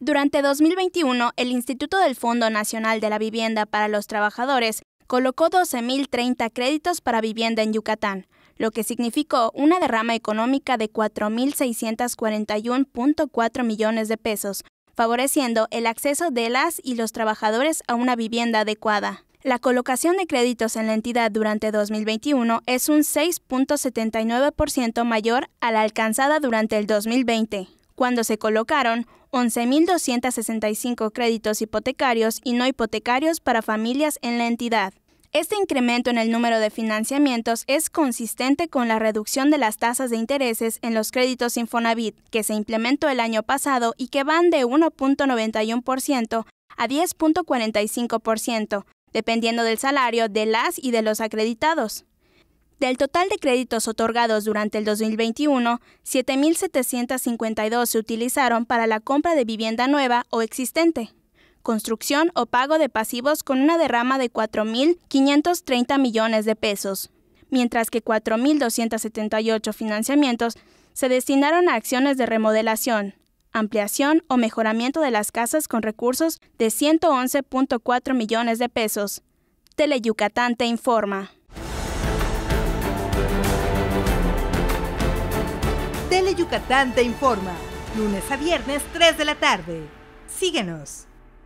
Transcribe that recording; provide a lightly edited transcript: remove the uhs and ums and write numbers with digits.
Durante 2021, el Instituto del Fondo Nacional de la Vivienda para los Trabajadores colocó 12.030 créditos para vivienda en Yucatán, lo que significó una derrama económica de 4.641.4 millones de pesos, favoreciendo el acceso de las y los trabajadores a una vivienda adecuada. La colocación de créditos en la entidad durante 2021 es un 6.79% mayor a la alcanzada durante el 2020, cuando se colocaron 11.265 créditos hipotecarios y no hipotecarios para familias en la entidad. Este incremento en el número de financiamientos es consistente con la reducción de las tasas de intereses en los créditos Infonavit, que se implementó el año pasado y que van de 1.91% a 10.45%, dependiendo del salario de las y de los acreditados. Del total de créditos otorgados durante el 2021, 7.752 se utilizaron para la compra de vivienda nueva o existente, construcción o pago de pasivos con una derrama de 4.530 millones de pesos, mientras que 4.278 financiamientos se destinaron a acciones de remodelación, ampliación o mejoramiento de las casas con recursos de 111.4 millones de pesos. Teleyucatán te informa. Teleyucatán te informa, lunes a viernes 3 de la tarde. Síguenos.